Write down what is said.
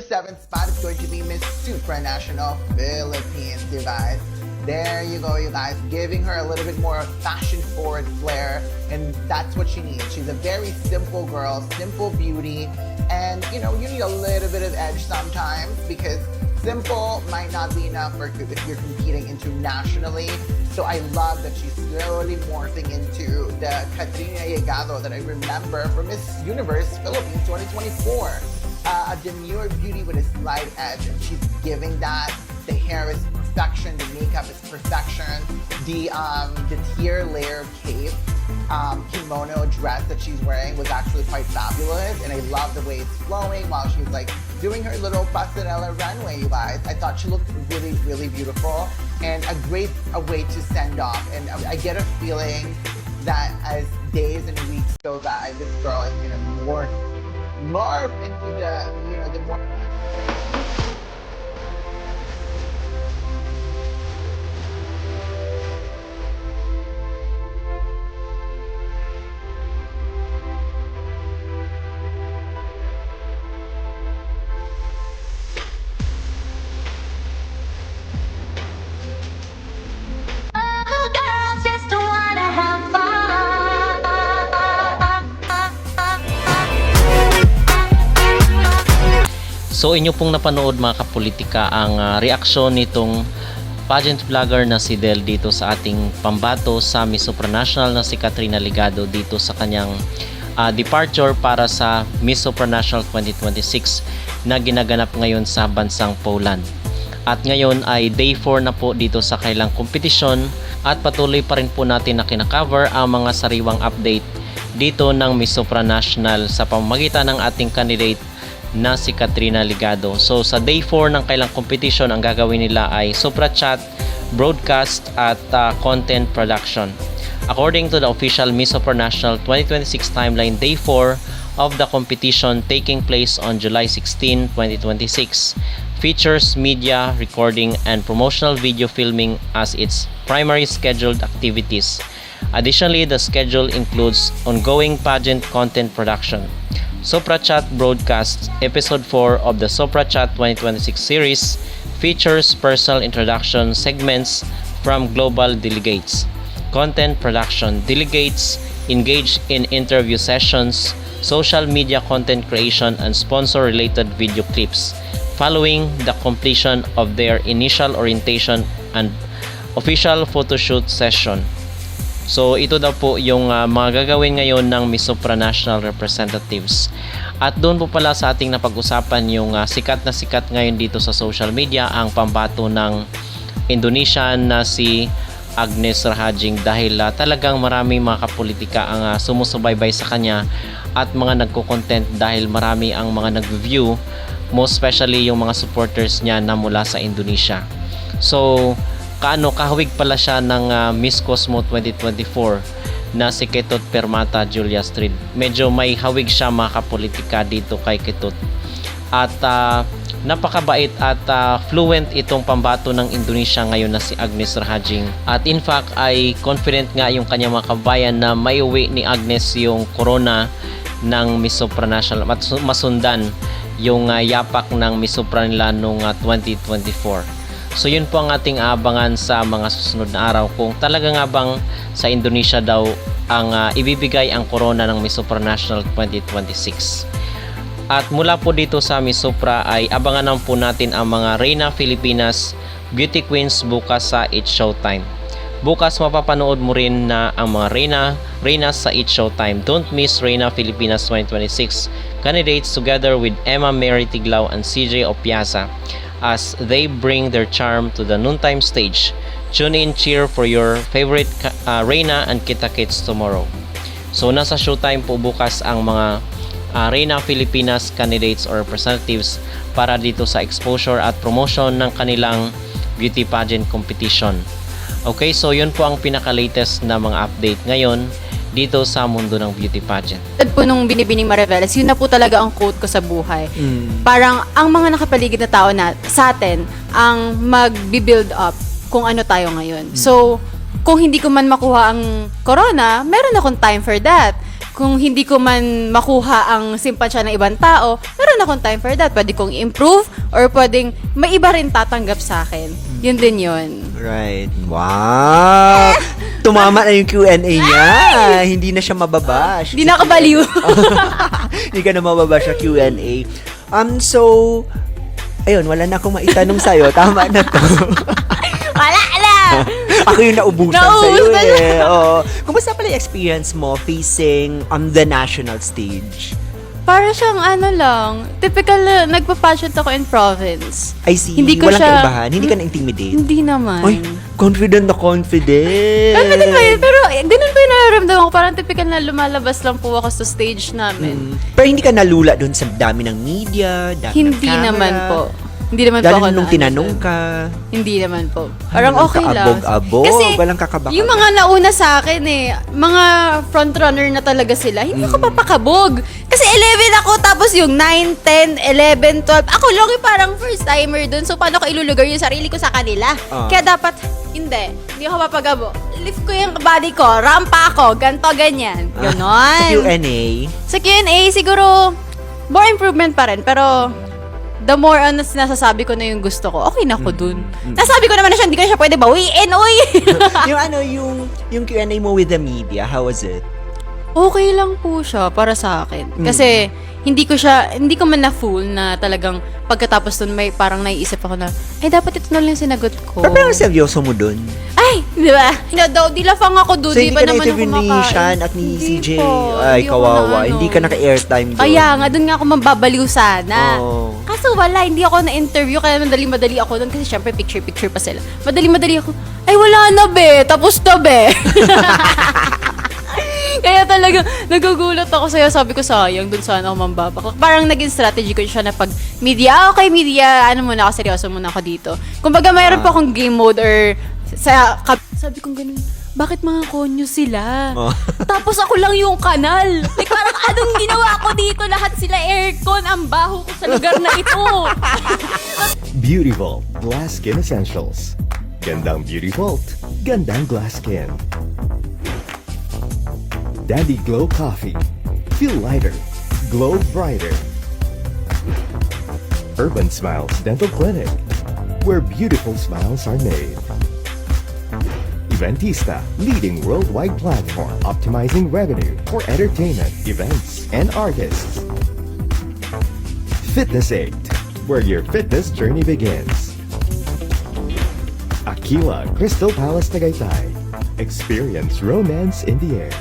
7th spot is going to be Miss Supranational Philippines, you guys. There you go, you guys, giving her a little bit more fashion-forward flair, and that's what she needs. She's a very simple girl, simple beauty, and you know, you need a little bit of edge sometimes because simple might not be enough for if you're competing internationally. So I love that she's slowly morphing into the Katrina Llegado that I remember from Miss Universe Philippines 2024. A demure beauty with a slight edge, and she's giving that. The hair is perfection, the makeup is perfection, the tier layer cape kimono dress that she's wearing was actually quite fabulous, and I love the way it's flowing while she's like doing her little pasarela runway, you guys. I thought she looked really, really beautiful and a great way to send off. And I get a feeling that as days and weeks go by, this girl is gonna morph into the more. So inyo pong napanood mga kapolitika ang reaksyon nitong pageant vlogger na si Del dito sa ating pambato sa Miss Supranational na si Katrina Llegado dito sa kanyang departure para sa Miss Supranational 2026 na ginaganap ngayon sa bansang Poland. At ngayon ay day 4 na po dito sa kailang kompetisyon at patuloy pa rin po natin na kinakover ang mga sariwang update dito ng Miss Supranational sa pamamagitan ng ating candidate na si Katrina Llegado. So sa day 4 ng kailang competition, ang gagawin nila ay Supra Chat, broadcast at content production. According to the official Miss Supranational 2026 timeline, day 4 of the competition taking place on July 16, 2026 features media, recording and promotional video filming as its primary scheduled activities. Additionally, the schedule includes ongoing pageant content production. Supra Chat broadcast episode 4 of the Supra Chat 2026 series features personal introduction segments from global delegates. Content production delegates engage in interview sessions, social media content creation and sponsor related video clips following the completion of their initial orientation and official photoshoot session. So ito daw po yung mga gagawin ngayon ng Miss Supranational representatives. At doon po pala sa ating napag-usapan yung sikat na sikat ngayon dito sa social media ang pambato ng Indonesian na si Agnes Rahajing dahil talagang maraming mga kapolitika ang sumusubaybay sa kanya at mga nagko-content dahil marami ang mga nag-view, most especially yung mga supporters niya na mula sa Indonesia. So kahawig pala siya ng Miss Cosmo 2024 na si Ketut Permata Julia Street. Medyo may hawig siya mga kapolitika dito kay Ketut. At napakabait at fluent itong pambato ng Indonesia ngayon na si Agnes Rahajing. At in fact ay confident nga yung kanyang mga kabayan na may uwi ni Agnes yung corona ng Miss Supranational at masundan yung yapak ng Miss Supra nila noong 2024. So yun po ang ating aabangan sa mga susunod na araw kung talaga nga bang sa Indonesia daw ang ibibigay ang corona ng Miss Supranational 2026. At mula po dito sa Miss Supra ay abangan naman po natin ang mga Reyna Filipinas Beauty Queens bukas sa It's Showtime. Bukas mapapanood mo rin na ang mga Reyna sa It's Showtime. Don't miss Reyna Filipinas 2026 candidates together with Emma Mary Tiglao and CJ Opiasa as they bring their charm to the noontime stage. Tune in, cheer for your favorite Reyna and Kita Kids tomorrow. So nasa Showtime po bukas ang mga Reyna Filipinas candidates or representatives para dito sa exposure at promotion ng kanilang beauty pageant competition. Okay, so yun po ang pinaka-latest na mga update ngayon dito sa mundo ng beauty pageant. At po nung Binibining Mariveles, yun na po talaga ang quote ko sa buhay. Parang ang mga nakapaligid na tao na sa atin ang mag-build up kung ano tayo ngayon. So, kung hindi ko man makuha ang corona, meron akong time for that. kung hindi ko man makuha ang simpatsya ng ibang tao, meron akong time for that. Pwede kong improve or pwedeng may iba rin tatanggap sa akin. Yun din yun. Right. Wow! Tumama na yung Q&A niya. Hindi na siya mababash. Hindi nakabaliw. Hindi ka na mababash sa Q&A. So, ayun, wala na akong maitanong sa'yo. Tama na to. Wala na! Ako yung naubusan Naubusan sa'yo eh. Oo. Kumusta pala yung experience mo facing on the national stage? Para siyang ano lang, typical na nagpa-pageant ako in province. I see. Hindi ko Walang siya- kaibahan. Hindi ka na-intimidate. Hindi naman. Ay, confident na confident. Confident pa yun, pero ganun pa yung nararamdaman ko. Parang typical na lumalabas lang po ako sa stage namin. Pero hindi ka nalula doon sa dami ng media, dami ng Hindi camera. naman po. Hindi naman po Lalo ako nung na- tinanong ka. Hindi naman po. Parang Walang okay lang. kaabog-abog, Kasi walang kakabaka. yung mga nauna sa akin mga frontrunner na talaga sila, hindi ako papakabog. Kasi 11 ako, tapos yung 9, 10, 11, 12. Ako lang yung parang first timer dun. So, paano ko ilulugar yung sarili ko sa kanila? Ah. Kaya dapat, hindi ako papagabo. Lift ko yung body ko, rampa ako, ganto, ganyan. Ganon. Sa Q&A, Sa Q&A, siguro, more improvement pa rin. Pero, the more on nasasabi ko na yung gusto ko, okay na ako dun. Nasabi ko naman na siya, hindi ko na siya pwede bawiin, uy! yung Q&A mo with the media, how was it? Okay lang po siya para sa akin. Kasi, hindi ko man na-fool na talagang pagkatapos dun may parang naiisip ako na, ay, dapat ito na lang yung sinagot ko. Pero parang seryoso mo dun. Ay, di ba? Hindi daw, dilafang ako doon, So, di hindi ba ka naman ako na-interview ni kumakain? Shan at ni Hindi CJ. po, Ay, hindi ako kawawa. na ano. Hindi ka naka-airtime doon. Kaya nga, doon nga ako mababaliw sana. Oo. Kaso wala, hindi ako na-interview, kaya madali-madali ako doon kasi syempre picture-picture pa sila. Madali-madali ako, ay wala na be, tapos na be. Kaya talaga, nagugulat ako sa'yo. Sabi ko, sayang, dun sana ako mambaba. Parang naging strategy ko siya na pag media, okay media, ano muna ako, seryoso muna ako dito. Kumbaga, mayroon pa akong game mode or sabi ko ganun, bakit mga konyo sila? Oh. Tapos ako lang yung kanal. Like, parang anong ginawa ko dito? Lahat sila aircon, ang baho ko sa lugar na ito. Beauty Vault Glass Skin Essentials. Gandang Beauty Vault, gandang glass skin. Daddy Glow Coffee. Feel lighter, glow brighter. Urban Smiles Dental Clinic, where beautiful smiles are made. Eventista, leading worldwide platform optimizing revenue for entertainment, events, and artists. Fitness 8, where your fitness journey begins. Aquila Crystal Palace Tagaytay. Experience romance in the air.